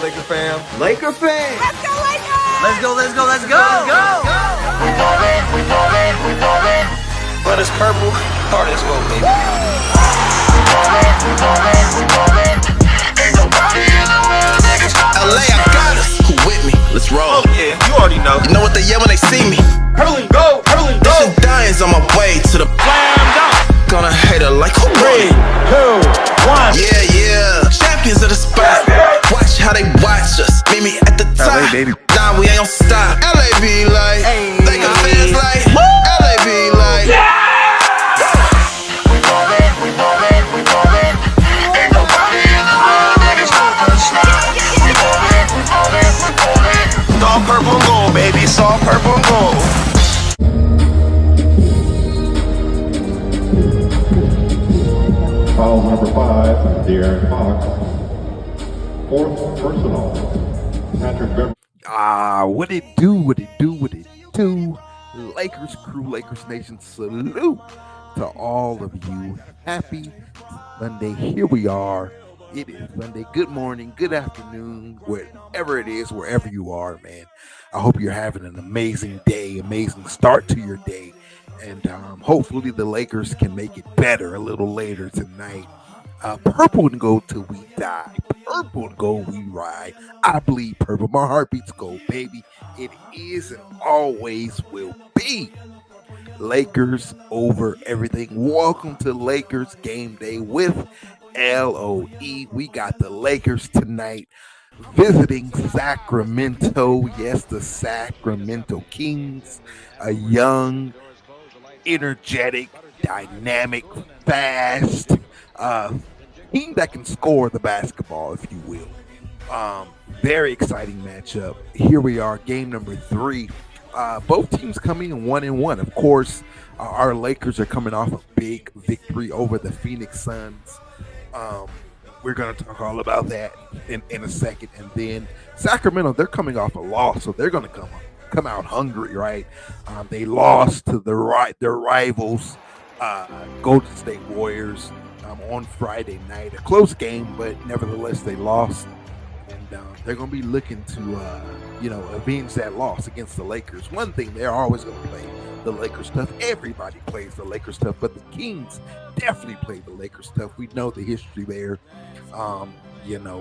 Laker fam. Laker fam. Let's go, Lakers! Let's go, let's go, let's go! We ballin'. But it's purple, hard as gold, baby. We ballin'. Ain't nobody in the world that can stop us. LA, I got us. Who with me? Let's roll. Oh yeah, you already know. You know what they yell when they see me? Purple and gold. This shit dying's on my way to the Slam dunk. gonna hate her like who won 3, it? 2, 1. Yeah. Champions of the spot. Watch how they watch us. Meet me at the top. LA, baby. Nah, we ain't gon' stop. LA be like, Lakers fans like, LA be like. We ballin'. Ain't nobody in the world that can stop us. We ballin'. It's all purple and gold, baby. It's all purple and gold. Foul number 5, De'Aaron Fox. Fourth personal. Patrick Beverly. What it do? Lakers crew, Lakers Nation, salute to all of you. Happy Monday. Here we are. It is Monday. Good morning, good afternoon, wherever it is, wherever you are, man. I hope you're having an amazing day, amazing start to your day. And hopefully the Lakers can make it better a little later tonight. Purple and gold till we die. Purple and gold we ride. I bleed purple. My heart beats gold, baby. It is and always will be. Lakers over everything. Welcome to Lakers Game Day with LOE. We got the Lakers tonight visiting Sacramento. Yes, the Sacramento Kings. A young, energetic, dynamic, fast team that can score the basketball, if you will. Very exciting matchup. Here we are, game number 3. Both teams coming in 1-1. Of course, our Lakers are coming off a big victory over the Phoenix Suns. We're going to talk all about that in a second. And then Sacramento, they're coming off a loss, so they're going to come out hungry, right? They lost to their rivals, Golden State Warriors, on Friday night. A close game, but nevertheless they lost, and they're going to be looking to avenge that loss against the Lakers. One thing, they're always going to play the Lakers tough. Everybody plays the Lakers tough, but the Kings definitely play the Lakers tough. We know the history there,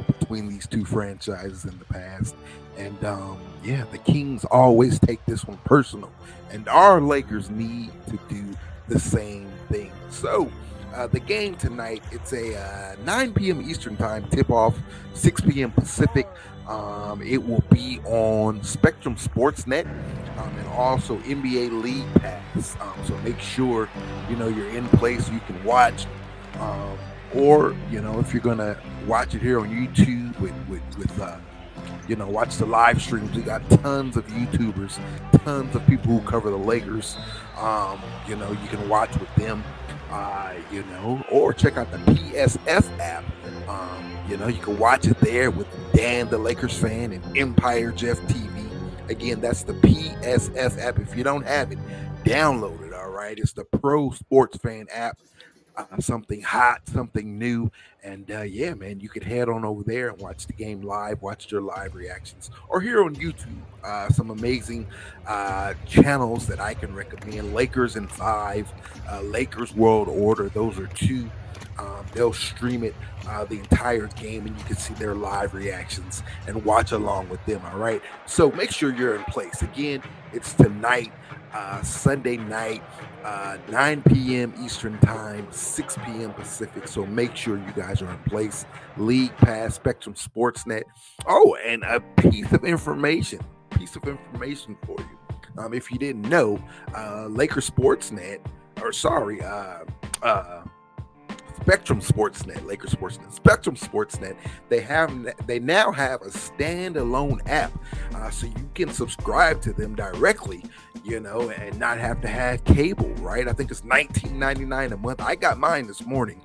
between these two franchises in the past. And the Kings always take this one personal, and our Lakers need to do the same thing. So the game tonight, it's a 9 p.m. Eastern time tip-off, 6 p.m. Pacific. It will be on Spectrum SportsNet and also NBA League Pass. So make sure you're in place so you can watch. Or if you're gonna watch it here on YouTube with watch the live streams. We got tons of YouTubers, tons of people who cover the Lakers. You can watch with them. Or check out the PSS app. You can watch it there with Dan, the Lakers fan, and Empire Jeff TV. Again, that's the PSS app. If you don't have it, download it. All right, it's the Pro Sports Fan app. Something hot, something new, and man, you could head on over there and watch the game live, watch your live reactions, or here on YouTube, some amazing channels that I can recommend. Lakers in 5, Lakers World Order, those are 2. They'll stream it the entire game, and you can see their live reactions and watch along with them. All right, so make sure you're in place. Again, it's tonight, Sunday night, 9 p.m. Eastern time, 6 p.m. Pacific. So make sure you guys are in place. League Pass, Spectrum SportsNet. Oh, and a piece of information for you. If you didn't know, Lakers SportsNet, Spectrum SportsNet, Lakers SportsNet, Spectrum SportsNet, they now have a standalone app, so you can subscribe to them directly, and not have to have cable, right? I think it's $19.99 a month. I got mine this morning.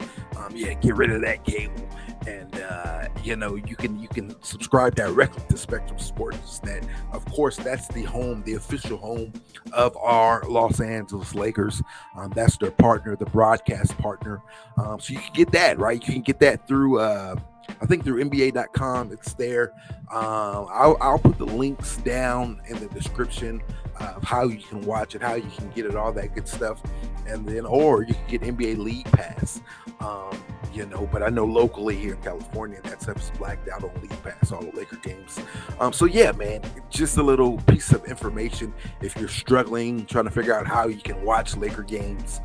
Get rid of that cable And you can subscribe directly to Spectrum SportsNet. Of course, that's the official home of our Los Angeles Lakers. That's their partner, the broadcast partner. So you can get that, right? You can get that through I think through NBA.com. It's there. I'll put the links down in the description of how you can watch it, how you can get it, all that good stuff. And then, or you can get NBA League Pass. But I know locally here in California, that stuff's blacked out on League Pass, all the Laker games. So yeah, man, just a little piece of information if you're struggling, trying to figure out how you can watch Laker games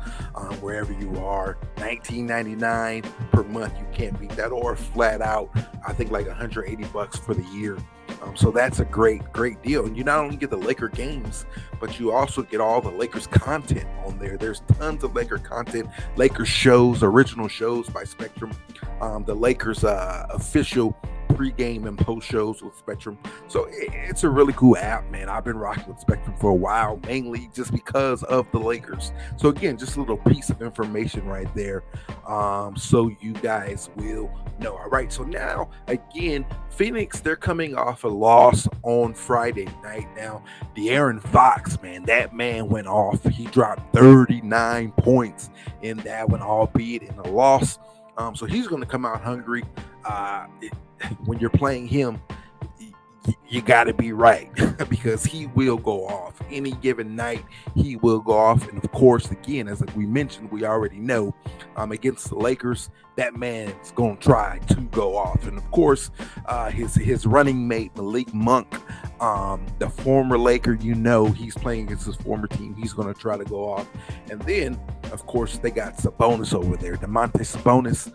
wherever you are. $19.99 per month, you can't beat that, or flat out, I think like $180 for the year. So that's a great deal. And you not only get the Laker games, but you also get all the Lakers content on there. There's tons of Laker content, Lakers shows, original shows by Spectrum, the Lakers official pre-game and post shows with Spectrum. So it's a really cool app, man. I've been rocking with Spectrum for a while, mainly just because of the Lakers. So again, just a little piece of information right there, so you guys will know. All right, so now again, Phoenix, they're coming off a loss on Friday night. Now, De'Aaron Fox, man, that man went off. He dropped 39 points in that one, albeit in a loss. So he's going to come out hungry. When you're playing him, you got to be right because he will go off any given night. He will go off, and of course, again, as we mentioned, we already know against the Lakers, that man's going to try to go off. And of course, his running mate Malik Monk, the former Laker, he's playing against his former team. He's going to try to go off. And then, of course, they got Sabonis over there. Domantas Sabonis,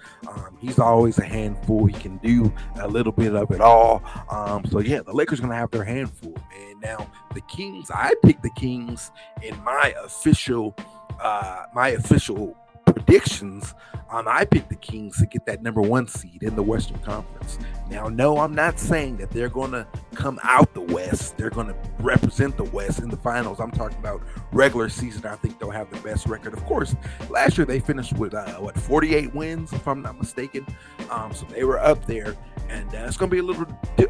he's always a handful. He can do a little bit of it all. So yeah, the Lakers going to have their handful. And now the Kings, I picked the Kings in my official predictions. I picked the Kings to get that number 1 seed in the Western Conference. Now, no, I'm not saying that they're going to come out the West. They're going to represent the West in the finals. I'm talking about regular season. I think they'll have the best record. Of course, last year they finished with 48 wins, if I'm not mistaken. So they were up there, and it's going to be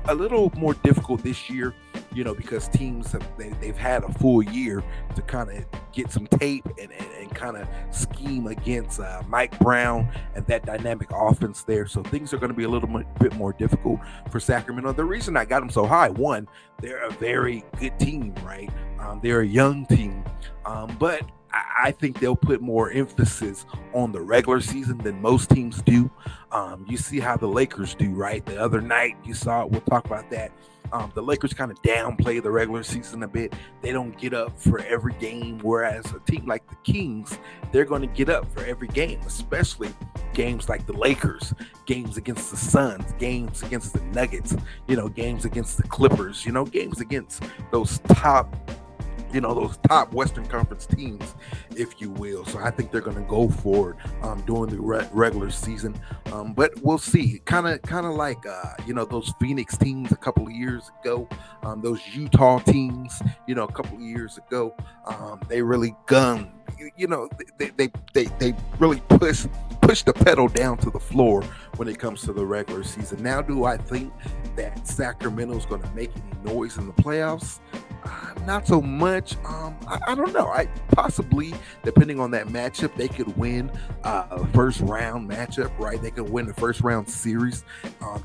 a little more difficult this year, because teams they've had a full year to kind of get some tape and kind of scheme against Mike Brown and that dynamic offense there. So things are going to be a little bit more difficult for Sacramento. The reason I got them so high, one, they're a very good team, right? They're a young team, but I think they'll put more emphasis on the regular season than most teams do. You see how the Lakers do, right? The other night you saw it. We'll talk about that. The Lakers kind of downplay the regular season a bit. They don't get up for every game, whereas a team like the Kings, they're going to get up for every game, especially games like the Lakers, games against the Suns, games against the Nuggets, games against the Clippers, games against those top Western Conference teams, if you will. So I think they're going to go for it during the regular season. But we'll see. Kind of like those Phoenix teams a couple of years ago, those Utah teams, a couple of years ago. They really gunned. They really push the pedal down to the floor when it comes to the regular season. Now, do I think that Sacramento's going to make any noise in the playoffs? Not so much. I don't know. Possibly, depending on that matchup, they could win a first round matchup, right? They could win the first round series,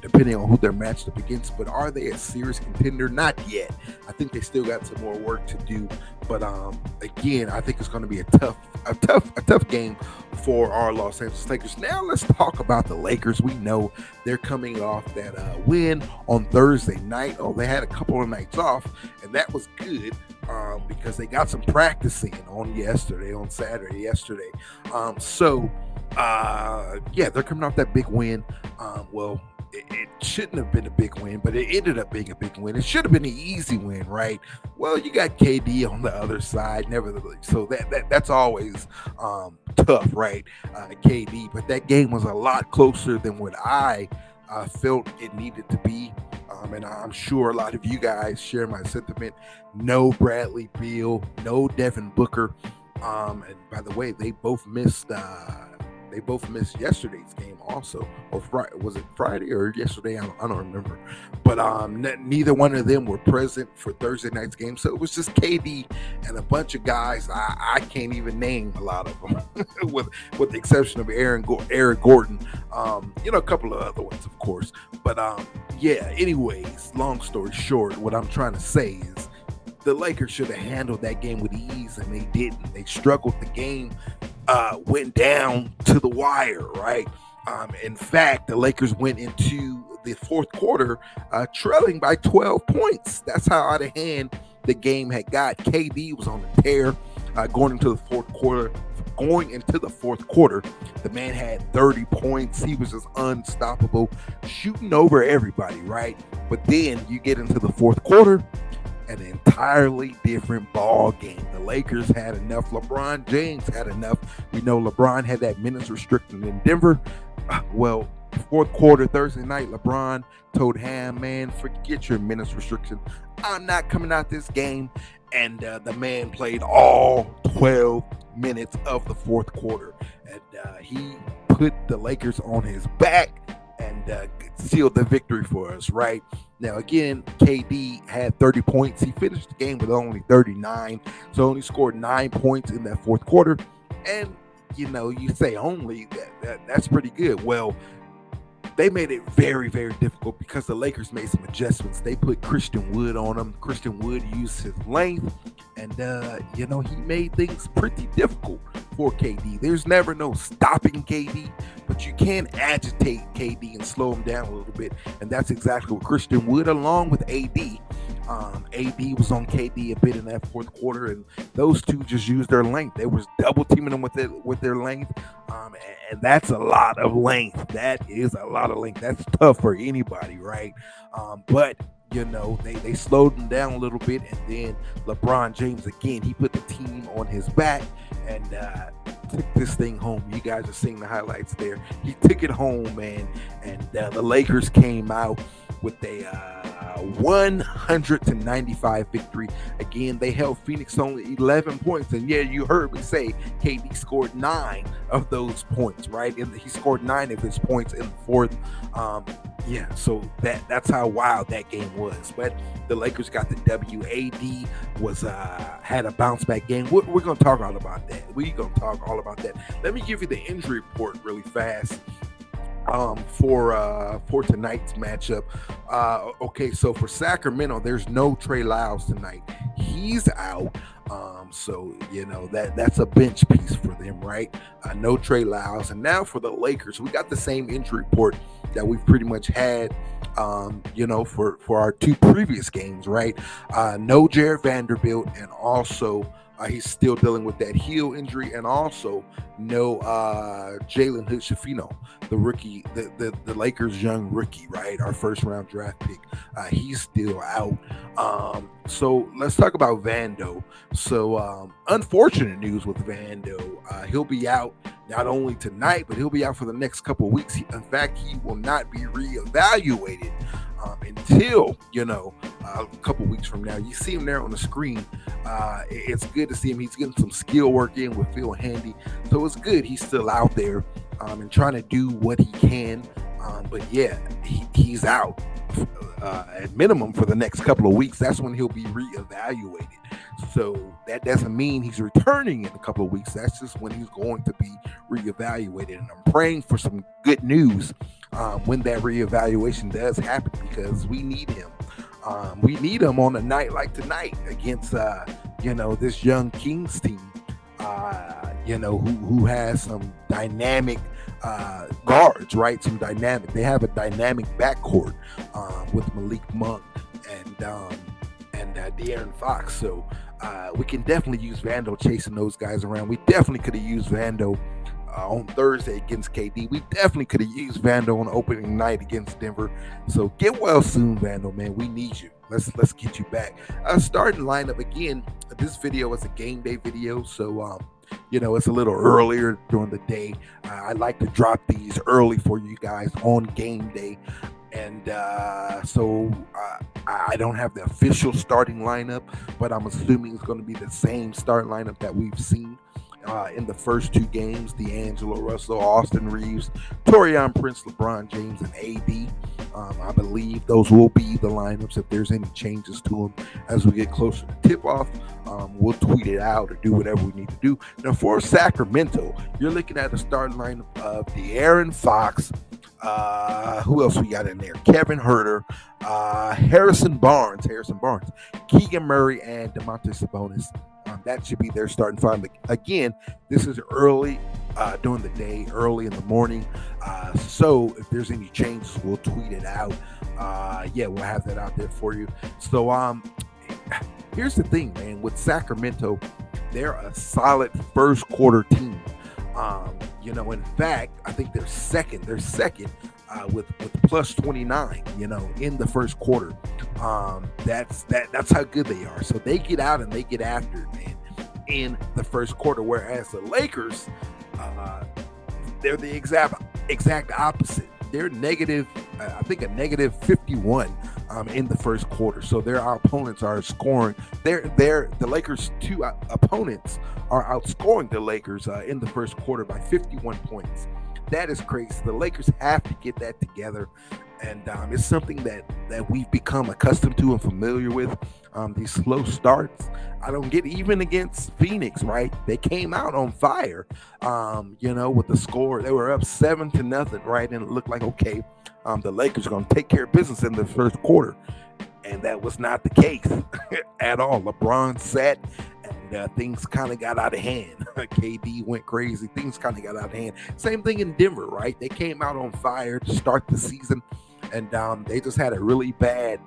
depending on who they're matched up against. But are they a serious contender? Not yet. I think they still got some more work to do. But again, I think it's going to be a tough game for our Los Angeles Lakers. Now let's talk about the Lakers. We know they're coming off that win on Thursday night. Oh, they had a couple of nights off, and that was good because they got some practicing on Saturday yesterday. Yeah, they're coming off that big win. It shouldn't have been a big win, but it ended up being a big win. It should have been an easy win, right? Well, you got KD on the other side, nevertheless. So that's always tough, right? KD, but that game was a lot closer than what I felt it needed to be. And I'm sure a lot of you guys share my sentiment. No Bradley Beal, no Devin Booker. And by the way, they both missed they both missed yesterday's game also, or Friday. Was it Friday or yesterday? I don't remember. But neither one of them were present for Thursday night's game, so it was just KD and a bunch of guys. I can't even name a lot of them, with the exception of Eric Gordon. A couple of other ones, of course. But yeah. Anyways, long story short, what I'm trying to say is the Lakers should have handled that game with ease, and they didn't. They struggled. The game went down to the wire, right? In fact, the Lakers went into the fourth quarter trailing by 12 points. That's how out of hand the game had got. KD was on the tear going into the fourth quarter. The man had 30 points. He was just unstoppable, shooting over everybody, right? But then you get into the fourth quarter, an entirely different ball game. The Lakers had enough. LeBron James had enough. We know LeBron had that minutes restriction in Denver. Well, fourth quarter Thursday night, LeBron told Ham, man, forget your minutes restriction. I'm not coming out this game. And the man played all 12 minutes of the fourth quarter. And he put the Lakers on his back and sealed the victory for us, right? Now, again, KD had 30 points. He finished the game with only 39, so only scored 9 points in that fourth quarter. And, you say only, that's pretty good. Well, they made it very, very difficult because the Lakers made some adjustments. They put Christian Wood on him. Christian Wood used his length, and, he made things pretty difficult for KD. There's never no stopping KD, but you can agitate KD and slow him down a little bit, and that's exactly what Christian Wood, along with AD. AD was on KD a bit in that fourth quarter, and those two just used their length. They was double teaming them with their length, and that's a lot of length. That is a lot of length. That's tough for anybody, right? But they slowed him down a little bit, and then LeBron James again, he put the team on his back and took this thing home. You guys are seeing the highlights there. He took it home, man, and the Lakers came out with a 100-95 victory. Again, they held Phoenix only 11 points, and yeah, you heard me say KD scored 9 of those points, right? And he scored 9 of his points in the fourth. So that's how wild that game was. But the Lakers got the W. AD was had a bounce back game. We're gonna talk all about that. Let me give you the injury report really fast. For tonight's matchup. Okay, so for Sacramento, there's no Trey Lyles tonight. He's out. So that's a bench piece for them, right? No Trey Lyles. And now for the Lakers, we got the same injury report that we've pretty much had for our two previous games, right? No Jared Vanderbilt, and also he's still dealing with that heel injury, and also no Jalen Hood-Schifino, the rookie, the Lakers' young rookie, right? Our first round draft pick. He's still out. So let's talk about Vando. So unfortunate news with Vando. He'll be out not only tonight, but he'll be out for the next couple of weeks. In fact, he will not be reevaluated until a couple weeks from now. You see him there on the screen. It's good to see him. He's getting some skill work in with Phil Handy, so it's good he's still out there and trying to do what he can. But yeah, he's out at minimum for the next couple of weeks. That's when he'll be reevaluated. So that doesn't mean he's returning in a couple of weeks. That's just when he's going to be reevaluated. And I'm praying for some good news when that reevaluation does happen, because we need him. We need him on a night like tonight against this young Kings team. Who has some dynamic guards, right? They have a dynamic backcourt with Malik Monk and De'Aaron Fox. So we can definitely use Vando chasing those guys around. We definitely could have used Vando on Thursday against KD. We definitely could have used Vando on opening night against Denver. So get well soon, Vando, man. We need you. Let's get you back. Starting lineup again. This video is a game day video, so it's a little earlier during the day. I like to drop these early for you guys on game day, and so I don't have the official starting lineup, but I'm assuming it's going to be the same starting lineup that we've seen. in the first 2 games: D'Angelo Russell, Austin Reeves, Taurean Prince, LeBron James, and AD. I believe those will be the lineups. If there's any changes to them as we get closer to tip-off, we'll tweet it out or do whatever we need to do. Now, for Sacramento, you're looking at a starting lineup of De'Aaron Fox. Who else we got in there? Kevin Huerter, Harrison Barnes, Keegan Murray, and Domantas Sabonis. That should be their starting five. Again, this is early during the day, early in the morning. So if there's any changes, we'll tweet it out. We'll have that out there for you. So here's the thing, man. With Sacramento, they're a solid first quarter team. In fact, I think they're second. With plus 29, in the first quarter. That's how good they are. So they get out and they get after it, man, in the first quarter. Whereas the Lakers, they're the exact opposite. They're negative, I think a negative 51 in the first quarter. So their opponents are scoring. The Lakers' 2 opponents are outscoring the Lakers in the first quarter by 51 points. That is crazy. The Lakers have to get that together, and it's something that we've become accustomed to and familiar with. These slow starts, I don't get even against Phoenix, right? They came out on fire, with the score. They were up 7-0, right? And it looked like, okay, the Lakers are going to take care of business in the first quarter, and that was not the case at all. LeBron sat, and things kind of got out of hand. KD went crazy. Things kind of got out of hand. Same thing in Denver, right? They came out on fire to start the season, and they just had a really bad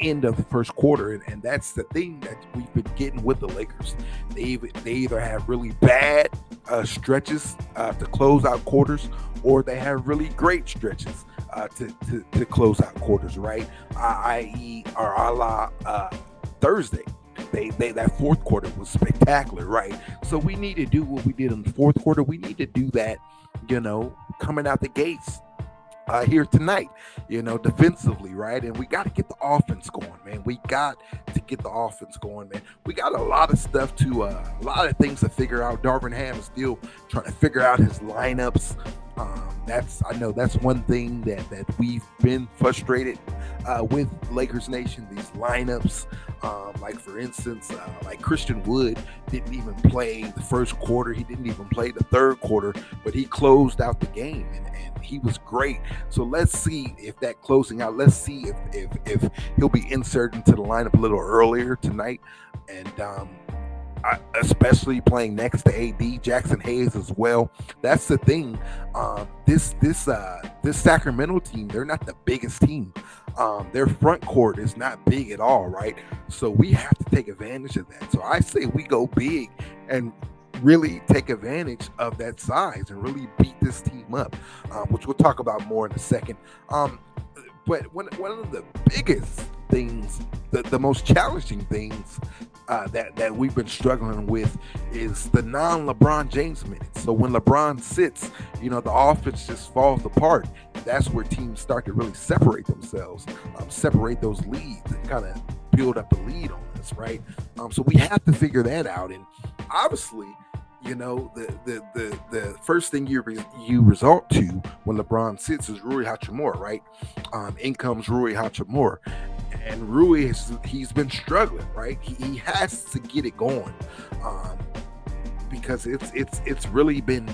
end of the first quarter, and that's the thing that we've been getting with the Lakers. They either have really bad stretches to close out quarters, or they have really great stretches to close out quarters, right? I.e., or a la Thursday. That fourth quarter was spectacular, right? So we need to do what we did in the fourth quarter. We need to do that, coming out the gates here tonight, defensively, right? And we got to get the offense going, man. We got to get the offense going, man. We got a lot of stuff a lot of things to figure out. Darvin Ham is still trying to figure out his lineups. That's one thing that we've been frustrated with Lakers Nation, these lineups. Like for instance, like Christian Wood didn't even play the first quarter. He didn't even play the third quarter, but he closed out the game and he was great. So let's see if that closing out, let's see if he'll be inserted into the lineup a little earlier tonight. And especially playing next to AD, Jackson Hayes as well. That's the thing. This Sacramento team, they're not the biggest team. Their front court is not big at all, right? So we have to take advantage of that. So I say we go big and really take advantage of that size and really beat this team up, which we'll talk about more in a second. But one of the biggest things, the most challenging things that we've been struggling with is the non-LeBron James minutes. So when LeBron sits, the offense just falls apart. That's where teams start to really separate themselves, separate those leads, and kind of build up a lead on us, right? So we have to figure that out. And obviously, the first thing you resort to when LeBron sits is Rui Hachimura, right? In comes Rui Hachimura. And Rui, he's been struggling, right? He has to get it going, because it's really been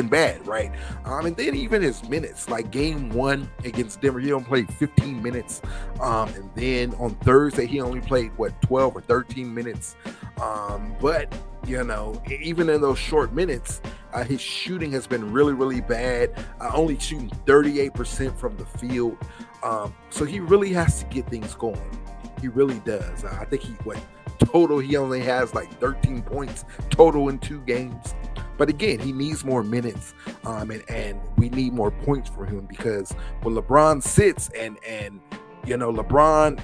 bad, right? And then even his minutes, like game 1 against Denver, he only played 15 minutes, and then on Thursday he only played 12 or 13 minutes, but even in those short minutes, his shooting has been really, really bad, only shooting 38% from the field. So he really has to get things going. He really does. I think he only has like 13 points total in 2 games. But again, he needs more minutes, and we need more points for him, because when LeBron sits and LeBron,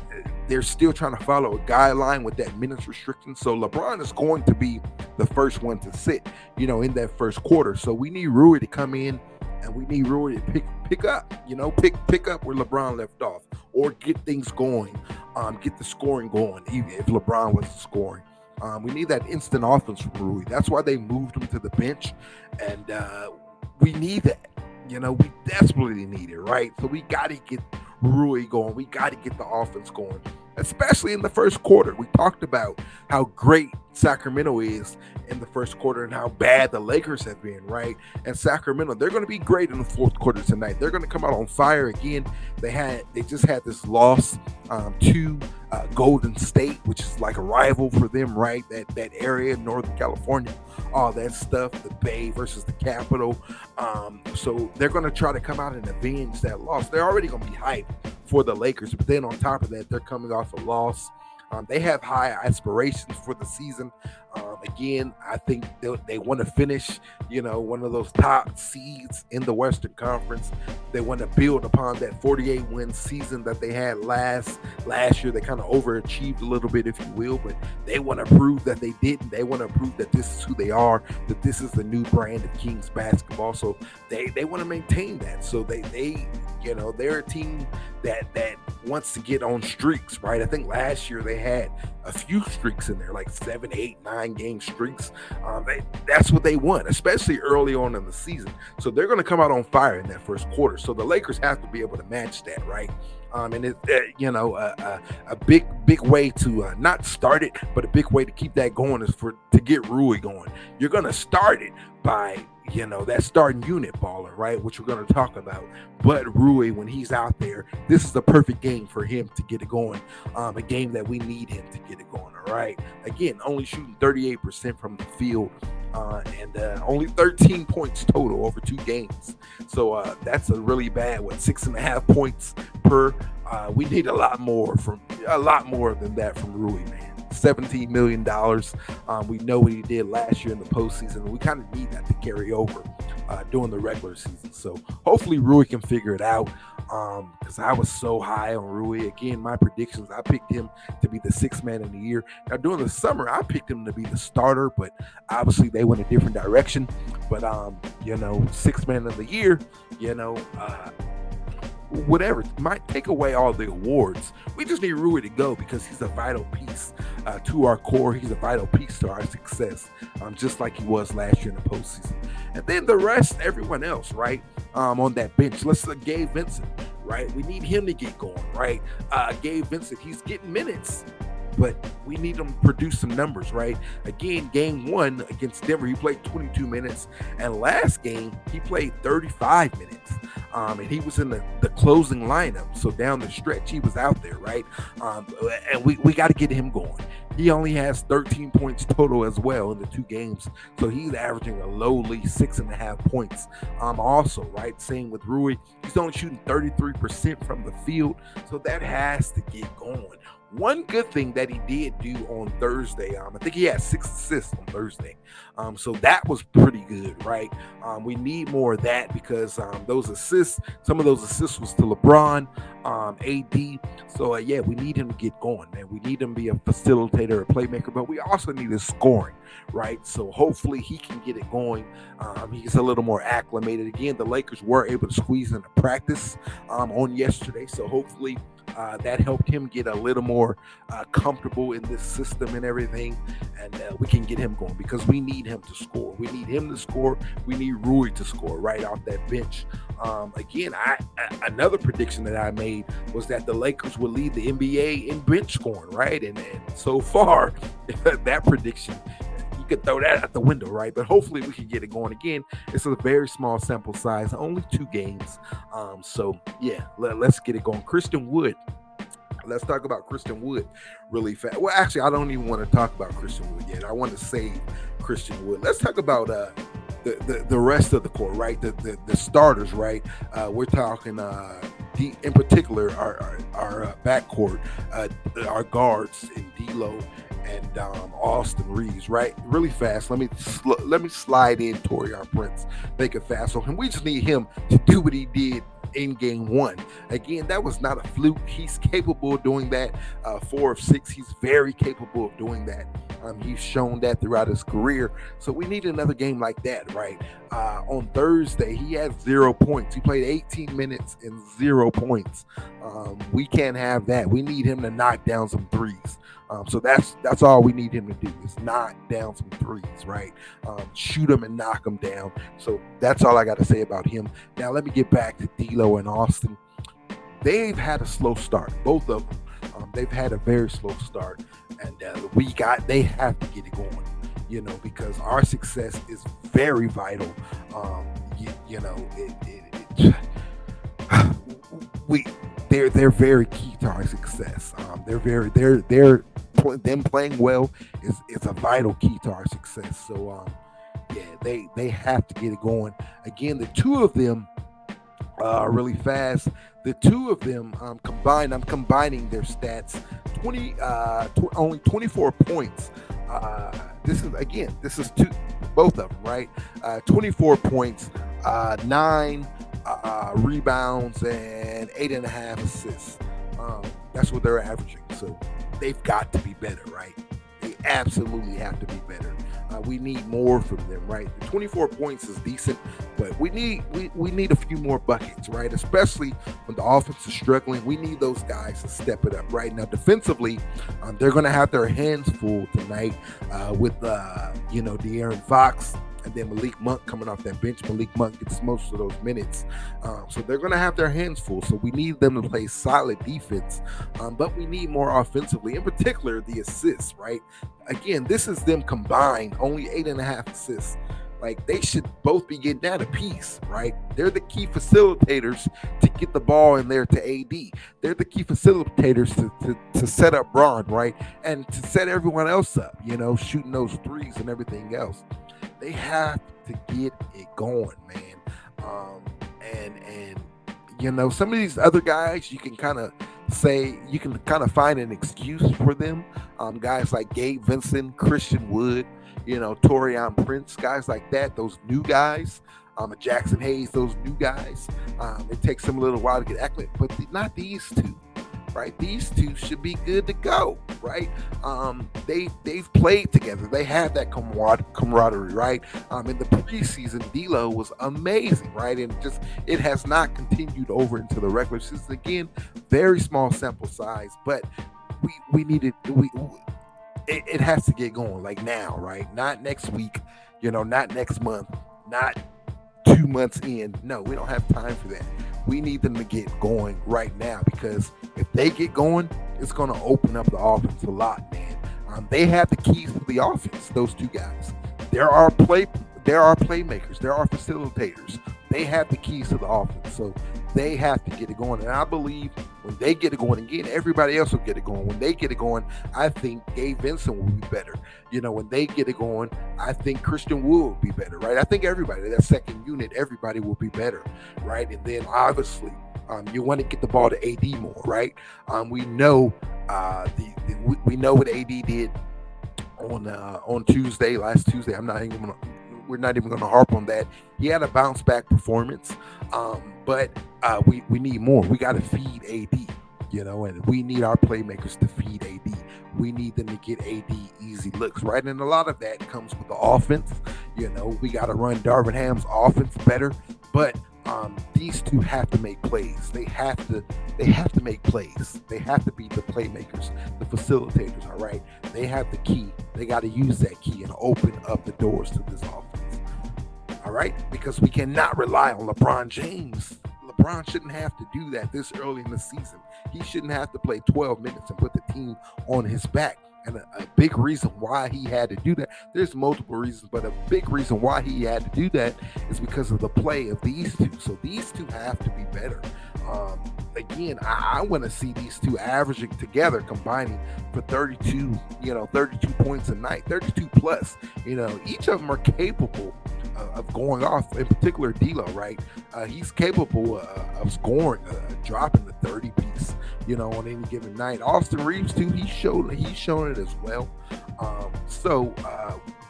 they're still trying to follow a guideline with that minutes restriction. So LeBron is going to be the first one to sit, in that first quarter. So we need Rui to come in, and we need Rui to pick up, pick up where LeBron left off, or get things going, get the scoring going, even if LeBron wasn't scoring. We need that instant offense from Rui. That's why they moved him to the bench, and we need that. We desperately need it, right? So we got to get Rui going. We got to get the offense going, especially in the first quarter. We talked about how great Sacramento is in the first quarter and how bad the Lakers have been, right? And Sacramento, they're going to be great in the fourth quarter tonight. They're going to come out on fire again. They just had this loss to Golden State, which is like a rival for them, right? That area in Northern California, all that stuff, the Bay versus the Capital. So they're going to try to come out and avenge that loss. They're already going to be hyped for the Lakers, but then on top of that, they're coming off a loss. They have high aspirations for the season. Again, I think they want to finish, one of those top seeds in the Western Conference. They want to build upon that 48-win season that they had last year. They kind of overachieved a little bit, if you will, but they want to prove that they didn't. They want to prove that this is who they are, that this is the new brand of Kings basketball. So they want to maintain that. So they're a team that wants to get on streaks, right? I think last year they had a few streaks in there, like 7, 8, 9 game streaks. That's what they want, especially early on in the season. So they're going to come out on fire in that first quarter. So the Lakers have to be able to match that, right? And it's a big way to not start it, but a big way to keep that going is to get Rui going. You're going to start it by that starting unit baller, right? Which we're going to talk about. But Rui, when he's out there, this is the perfect game for him to get it going. A game that we need him to get it going, all right? Again, only shooting 38% from the field and only 13 points total over 2 games. So that's a really bad, 6.5 points per. We need a lot more than that from Rui, man. $17 million. We know what he did last year in the postseason. We kind of need that to carry over during the regular season. So hopefully Rui can figure it out, because I was so high on Rui. Again, my predictions, I picked him to be the 6th man of the year. Now during the summer, I picked him to be the starter, but obviously they went a different direction. But 6th man of the year, whatever, might take away all the awards. We just need Rui to go because he's a vital piece to our core. He's a vital piece to our success, just like he was last year in the postseason. And then the rest, everyone else, right, on that bench. Let's Gabe Vincent, right? We need him to get going, right? Gabe Vincent, he's getting minutes, but we need him to produce some numbers, right? Again, game 1 against Denver, he played 22 minutes. And last game, he played 35 minutes. And he was in the closing lineup. So down the stretch, he was out there, right? And we got to get him going. He only has 13 points total as well in the 2 games. So he's averaging a lowly 6.5 points. Also, right? Same with Rui. He's only shooting 33% from the field. So that has to get going. One good thing that he did do on Thursday, I think he had 6 assists on Thursday. So that was pretty good, right? We need more of that because those assists, some of those assists was to LeBron, AD. So yeah, we need him to get going, man. We need him to be a facilitator, a playmaker, but we also need his scoring, right? So hopefully he can get it going. He's a little more acclimated. Again, the Lakers were able to squeeze into practice on yesterday. So hopefully that helped him get a little more comfortable in this system and everything, and we can get him going because we need him to score. We need him to score. We need Rui to score right off that bench. Again, another prediction that I made was that the Lakers would lead the NBA in bench scoring, right? And so far, that prediction, you could throw that out the window, right? But hopefully we can get it going again. It's a very small sample size, only 2 games. So yeah, let's get it going. Christian Wood. Let's talk about Christian Wood really fast. Well, actually, I don't even want to talk about Christian Wood yet. I want to save Christian Wood. Let's talk about the rest of the core, right? The starters, right? We're talking in particular our backcourt, our guards in D'Lo and Austin Reeves, right? Really fast. Let me slide in Taurean Prince, make it fast on him. We just need him to do what he did in game 1. Again, that was not a fluke. He's capable of doing that. 4 of 6. He's very capable of doing that. He's shown that throughout his career. So we need another game like that, right? On Thursday, he had 0 points. He played 18 minutes and 0 points. We can't have that. We need him to knock down some threes. So that's all we need him to do is knock down some threes, right? Shoot them and knock them down. So that's all I got to say about him. Now let me get back to D'Lo and Austin. They've had a slow start, both of them. They've had a very slow start, and they have to get it going, because our success is very vital. They're very key to our success. Them playing well is a vital key to our success. So they have to get it going. Again, the two of them really fast. The two of them combined. I'm combining their stats. Only 24 points. This is two, both of them, right? 24 points, 9 rebounds, and 8.5 assists. That's what they're averaging. So they've got to be better, right? They absolutely have to be better. We need more from them, right? The 24 points is decent, but we need a few more buckets, right? Especially when the offense is struggling. We need those guys to step it up, right? Now, defensively, they're going to have their hands full tonight with De'Aaron Fox and then Malik Monk coming off that bench. Malik Monk gets most of those minutes. So they're going to have their hands full. So we need them to play solid defense, but we need more offensively, in particular the assists, right? Again, this is them combined, only 8.5 assists. Like, they should both be getting that a piece, right? They're the key facilitators to get the ball in there to AD. They're the key facilitators to set up Braun, right? And to set everyone else up, shooting those threes and everything else. They have to get it going, man. And some of these other guys, you can kind of find an excuse for them. Guys like Gabe Vincent, Christian Wood, Taurean Prince, guys like that, those new guys, Jackson Hayes, those new guys. It takes them a little while to get acclimated, but not these two, right? These two should be good to go, right? They've played together. They have that camaraderie, right? In the preseason, D'Lo was amazing, right? And it has not continued over into the regular season. Again, very small sample size, but we need it. It has to get going like now, right? Not next week, not next month, not 2 months in. No, we don't have time for that. We need them to get going right now, because if they get going, it's going to open up the offense a lot, man. They have the keys to the offense, those two guys. There are playmakers. There are facilitators. They have the keys to the offense. So they have to get it going. And I believe when they get it going, again, everybody else will get it going. When they get it going, I think Gabe Vincent will be better. When they get it going, I think Christian Wood will be better, right? I think everybody, that second unit, everybody will be better, right? And then obviously, you want to get the ball to AD more, right? We know we know what AD did on last Tuesday. We're not even going to harp on that. He had a bounce back performance, but we need more. We got to feed AD, and we need our playmakers to feed AD. We need them to get AD easy looks, right? And a lot of that comes with the offense. We got to run Darvin Ham's offense better, but these two have to make plays. They have to make plays. They have to be the playmakers, the facilitators, all right? They have the key. They got to use that key and open up the doors to this offense, all right? Because we cannot rely on LeBron James. LeBron shouldn't have to do that this early in the season. He shouldn't have to play 12 minutes and put the team on his back. And a big reason why he had to do that, there's multiple reasons, but a big reason why he had to do that is because of the play of these two. So these two have to be better. Again, I want to see these two averaging together, combining for 32 points a night, 32 plus. Each of them are capable of going off, in particular D'Lo, right? He's capable of scoring, dropping the 30 piece, on any given night. Austin Reeves too, he's shown it as well. So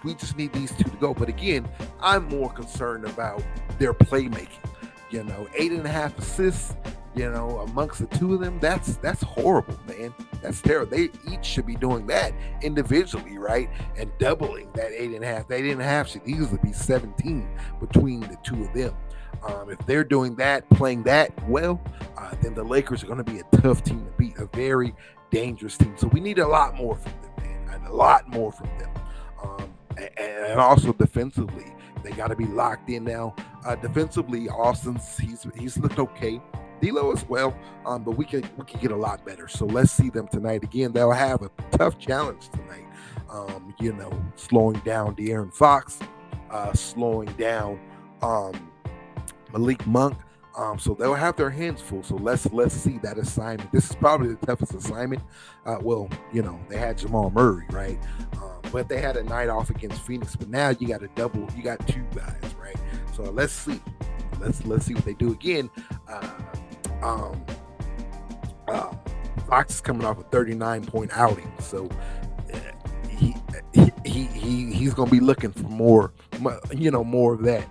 we just need these two to go. But again, I'm more concerned about their playmaking. 8.5 assists, amongst the two of them, that's horrible, man. That's terrible. They each should be doing that individually, right? And doubling that 8.5. That 8.5 should easily be 17 between the two of them. If they're doing that, playing that well, then the Lakers are going to be a tough team to beat, a very dangerous team. So we need a lot more from them, man, and a lot more from them. And also defensively, they got to be locked in now. Defensively, Austin's he's looked okay. D'Lo as well, but we can get a lot better. So let's see them tonight. Again, they'll have a tough challenge tonight. Slowing down De'Aaron Fox, slowing down Malik Monk. So they'll have their hands full. So let's see that assignment. This is probably the toughest assignment. They had Jamal Murray, right? But they had a night off against Phoenix. But now you got you got two guys, right? So let's see. Let's see what they do again. Fox is coming off a 39-point outing, so he's gonna be looking for more of that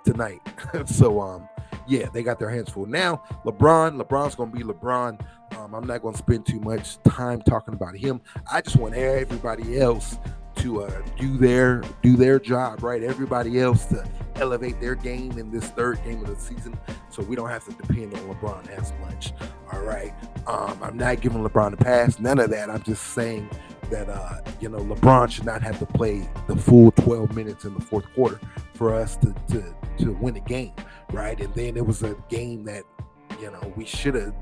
tonight. So they got their hands full. Now LeBron's gonna be LeBron. I'm not gonna spend too much time talking about him. I just want everybody else to do their job, right? Everybody else to elevate their game in this third game of the season, so we don't have to depend on LeBron as much. All right. I'm not giving LeBron a pass, none of that. I'm just saying that LeBron should not have to play the full 12 minutes in the fourth quarter for us to win a game, right? And then it was a game that we should have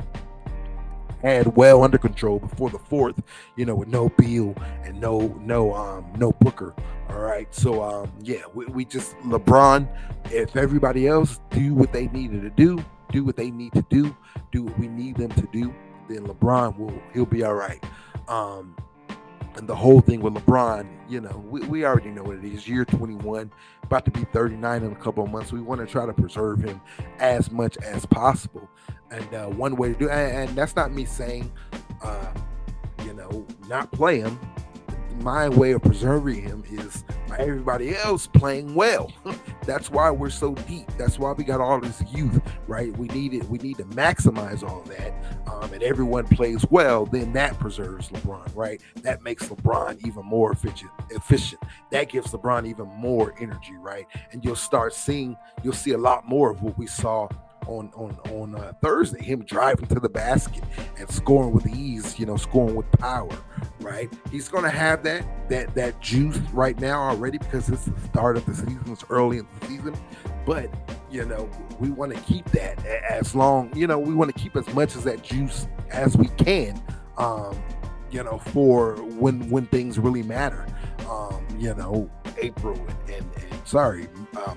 had well under control before the fourth, with no Beal and no Booker. All right. So we just LeBron, if everybody else do what they needed to do what they need to do what we need them to do, then LeBron he'll be all right. And the whole thing with LeBron, we already know what it is. Year 21, about to be 39 in a couple of months. We want to try to preserve him as much as possible. And one way to do it, and that's not me saying, not play him. My way of preserving him is by everybody else playing well. That's why we're so deep. That's why we got all this youth, right? We need to maximize all that. And everyone plays well, then that preserves LeBron, right? That makes LeBron even more efficient. That gives LeBron even more energy, right? And you'll see a lot more of what we saw on Thursday, him driving to the basket and scoring with ease, scoring with power, right? He's going to have that juice right now already because it's the start of the season. It's early in the season, but we want to keep that as long, we want to keep as much of that juice as we can, for when things really matter,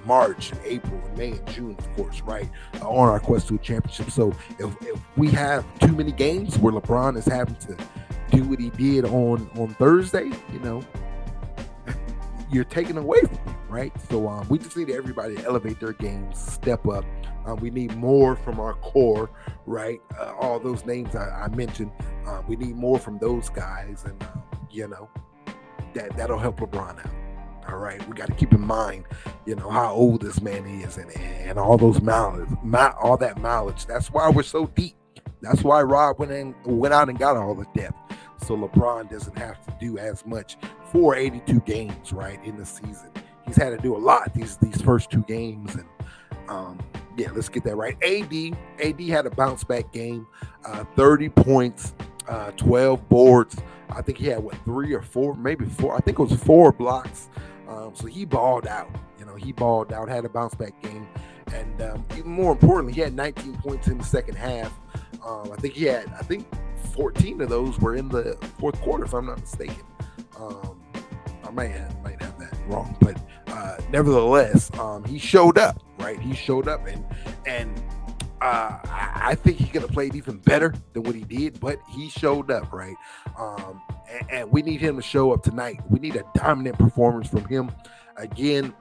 March and April and May and June, of course, right, on our quest to a championship. So if we have too many games where LeBron is having to do what he did on Thursday, you're taken away from him, right? So we just need everybody to elevate their games, step up. We need more from our core, right? All those names I mentioned, we need more from those guys, and that'll help LeBron out. All right, we got to keep in mind, how old this man is, and all those all that mileage. That's why we're so deep. That's why Rob went out and got all the depth, so LeBron doesn't have to do as much for 82 games, right, in the season. He's had to do a lot these first two games, and let's get that right. AD had a bounce back game, 30 points, 12 boards. I think he had 3 or 4, maybe 4. I think it was 4 blocks. So he balled out. Had a bounce back game, and even more importantly, he had 19 points in the second half. I think 14 of those were in the fourth quarter, if I'm not mistaken. I might have that wrong, but nevertheless, he showed up, right? He showed up, and I think he could have played even better than what he did, but he showed up, right? And we need him to show up tonight. We need a dominant performance from him. Again,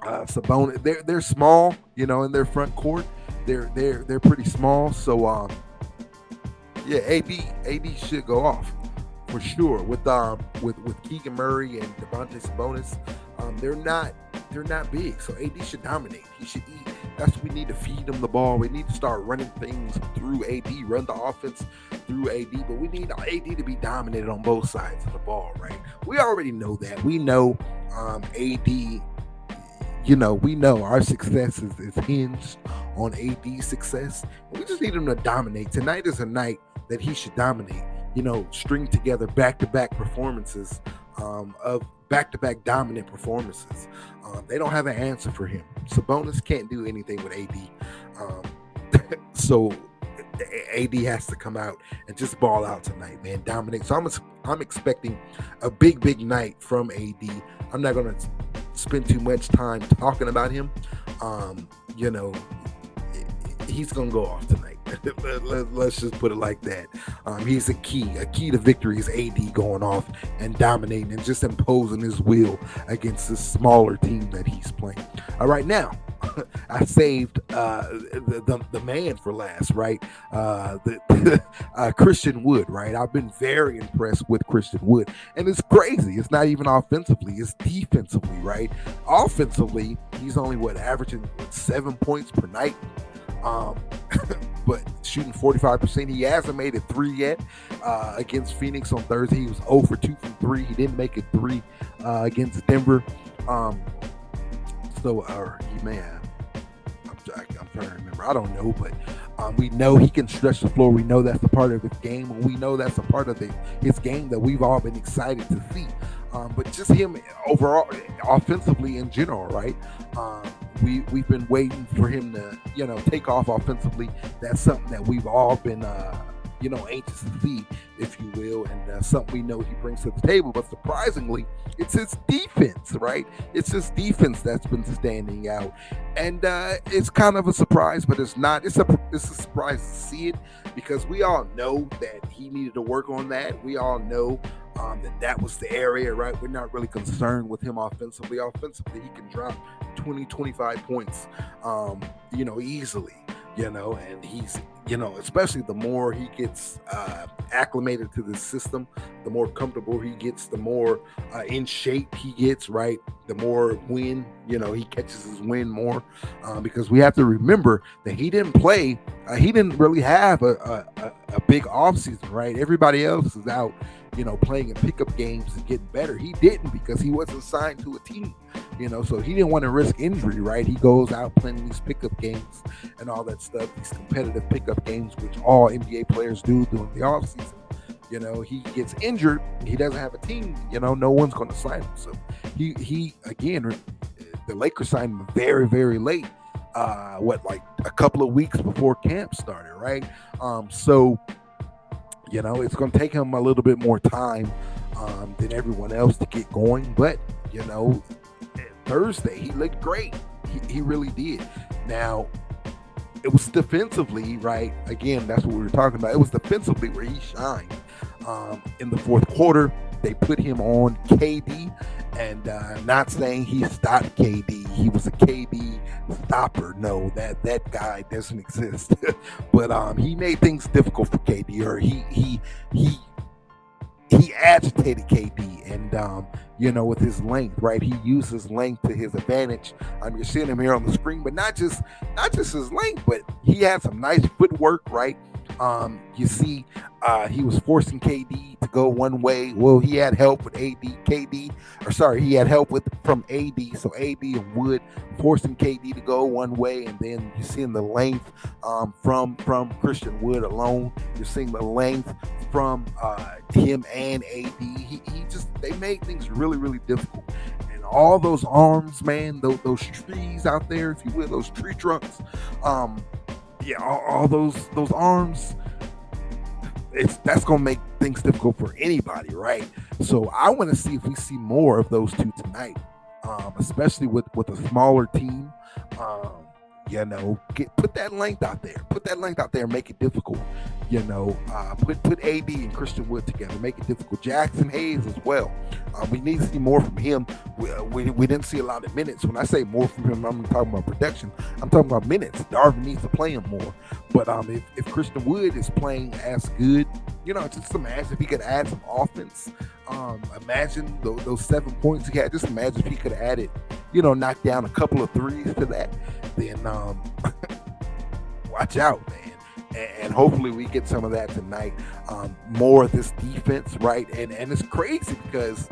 Sabonis, they're small, in their front court. They're pretty small. So AD should go off for sure. With Keegan Murray and Demonte Sabonis, they're not big. So AD should dominate. He should eat. That's what we need to feed him the ball. We need to start running things through AD, run the offense through AD, but we need AD to be dominated on both sides of the ball, right? We already know that. We know AD, we know our success is hinged on AD's success. We just need him to dominate. Tonight is a night that he should dominate, string together back-to-back performances of back-to-back dominant performances. They don't have an answer for him. Sabonis can't do anything with AD. So AD has to come out and just ball out tonight, man. Dominate. So I'm expecting a big night from AD. I'm not going to spend too much time talking about him. He's going to go off tonight. Let's just put it like that. He's a key to victory is AD going off and dominating and just imposing his will against this smaller team that he's playing. All right, now I saved the man for last, right? Christian Wood, right? I've been very impressed with Christian Wood, and it's crazy. It's not even offensively; it's defensively, right? Offensively, he's only averaging 7 points per night. But shooting 45%. He hasn't made a 3 yet against Phoenix on Thursday. He was 0 for 2 from 3. He didn't make a 3 against Denver. He may have. I'm trying to remember. I don't know, but we know he can stretch the floor. We know that's a part of his game. And we know that's a part of his game that we've all been excited to see. But just him overall, offensively in general, right? We've been waiting for him to, take off offensively. That's something that we've all been, anxious to see, if you will, and something we know he brings to the table. But surprisingly, it's his defense, right? It's his defense that's been standing out, and it's kind of a surprise, but it's not. It's a surprise to see it because we all know that he needed to work on that. We all know that was the area, right? We're not really concerned with him offensively. Offensively, he can drop 20, 25 points, easily, and he's, especially the more he gets acclimated to the system, the more comfortable he gets, the more in shape he gets, right? The more wind, he catches his wind more, because we have to remember that he didn't play, he didn't really have a big offseason, right? Everybody else is out, playing in pickup games and getting better. He didn't because he wasn't signed to a team, so he didn't want to risk injury, right? He goes out playing these pickup games and all that stuff, these competitive pickup games, which all NBA players do during the offseason. He gets injured, he doesn't have a team, no one's going to sign him. So he again, the Lakers signed him very, very late, like a couple of weeks before camp started, right? It's going to take him a little bit more time than everyone else to get going. But, Thursday, he looked great. He really did. Now, it was defensively, right? Again, that's what we were talking about. It was defensively where he shined. In the fourth quarter, they put him on KD, and not saying he stopped KD. He was a KD stopper. No, that guy doesn't exist. But he made things difficult for KD, or he agitated KD, and with his length, right? He used his length to his advantage. You're seeing him here on the screen, but not just his length, but he had some nice footwork, right? You see, he was forcing KD to go one way. Well, he had help with he had help from AD. So AD and Wood forcing KD to go one way, and then you're seeing the length from Christian Wood alone. You're seeing the length from him and AD. They made things really, really difficult. And all those arms, man, those trees out there, if you will, those tree trunks, all those arms, that's gonna make things difficult for anybody, right? So I want to see if we see more of those two tonight, especially with a smaller team. Put that length out there, make it difficult. Put AD and Christian Wood together, make it difficult. Jackson Hayes as well. We need to see more from him. We didn't see a lot of minutes. When I say more from him, I'm talking about production. I'm talking about minutes. Darvin needs to play him more. But if Christian Wood is playing as good, just imagine if he could add some offense. Imagine those 7 points he had. Just imagine if he could have added knock down a couple of threes to that, then watch out, man. And hopefully we get some of that tonight. More of this defense, right? And it's crazy because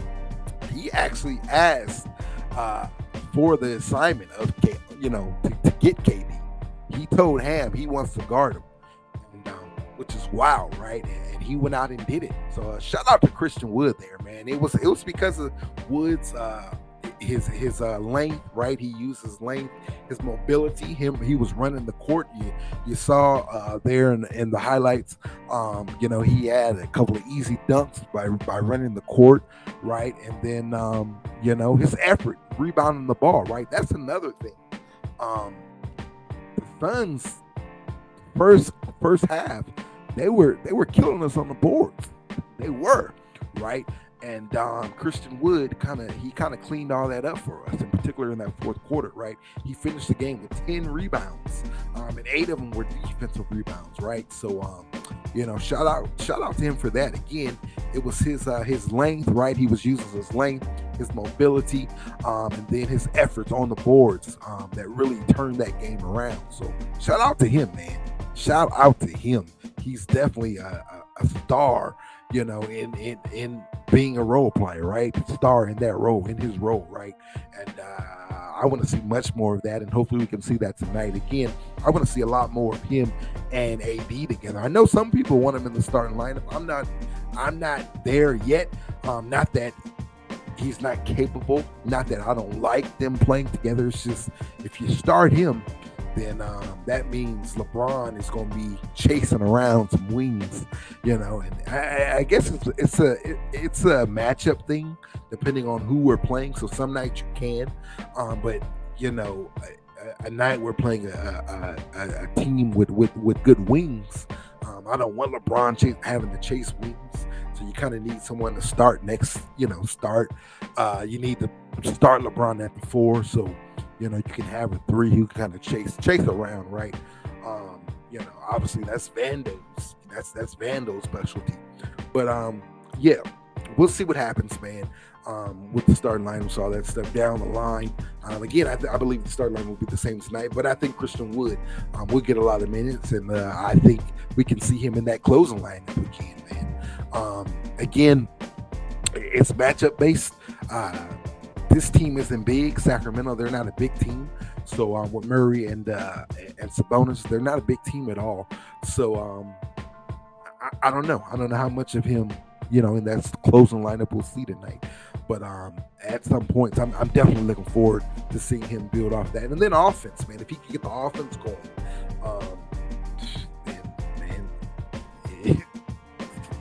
he actually asked for the assignment of to get KD. He told Ham he wants to guard him, and, which is wild, right? And he went out and did it. So shout out to Christian Wood there, man. It was because of Wood's his length, right? He used his length, his mobility. He was running the court. You saw there in the highlights. He had a couple of easy dunks by running the court, right? And then his effort rebounding the ball, right? That's another thing. The Suns first half, they were killing us on the boards. They were, right? And Christian Wood kind of cleaned all that up for us, in particular in that fourth quarter, right? He finished the game with 10 rebounds, and 8 of them were defensive rebounds, right? So, shout out to him for that. Again, it was his length, right? He was using his length, his mobility, and then his efforts on the boards that really turned that game around. So, shout out to him, man. Shout out to him. He's definitely a star, in being a role player, right? Star in that role, in his role, right? And I want to see much more of that, and hopefully we can see that tonight. Again, I want to see a lot more of him and AD together. I know some people want him in the starting lineup. I'm not there yet. Not that he's not capable, not that I don't like them playing together. It's just if you start him, then that means LeBron is going to be chasing around some wings, and I guess it's a matchup thing depending on who we're playing. So some nights you can, but a night we're playing a team with good wings. I don't want LeBron having to chase wings, so you kind of need someone to start next. You need to start LeBron at the 4, so. You can have a 3 who kind of chase around, right? Obviously that's Vando's. That's Vando's specialty. But we'll see what happens, man. With the starting lineups, all that stuff down the line. Again, I believe the starting line will be the same tonight, but I think Christian Wood will get a lot of minutes, and I think we can see him in that closing lineup again, man. Again, it's matchup based. This team isn't big. Sacramento, they're not a big team. So with Murray and Sabonis, they're not a big team at all. So I don't know. I don't know how much of him, in that closing lineup we'll see tonight. But at some points, I'm definitely looking forward to seeing him build off that. And then offense, man. If he can get the offense going,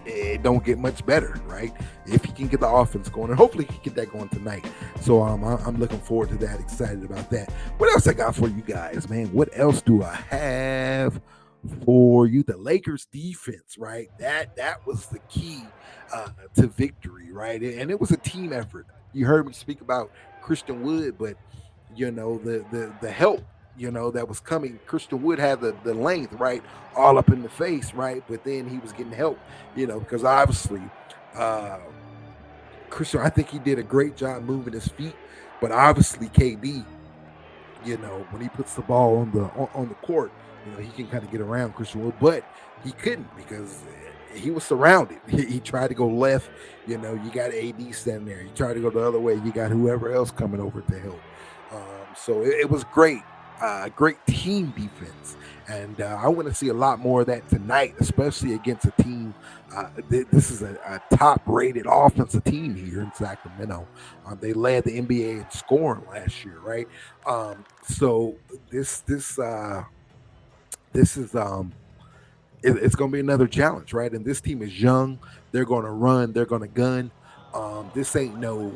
it don't get much better, right? If he can get the offense going, and hopefully he can get that going tonight. So I'm looking forward to that, excited about that. What else I got for you guys, man? What else do I have for you? The Lakers defense, right? That was the key to victory, right? And it was a team effort. You heard me speak about Christian Wood, but the help, that was coming. Christian Wood had the length, right, all up in the face, right? But then he was getting help, because obviously Christian, I think he did a great job moving his feet, but obviously KD, when he puts the ball on the court, he can kind of get around Christian Wood, but he couldn't because he was surrounded. He tried to go left, you got AD standing there. He tried to go the other way. You got whoever else coming over to help. So it was great. Great team defense, and I want to see a lot more of that tonight, especially against a team. This is a top-rated offensive team here in Sacramento. They led the NBA in scoring last year, right? So this is it's going to be another challenge, right? And this team is young. They're going to run. They're going to gun. This ain't no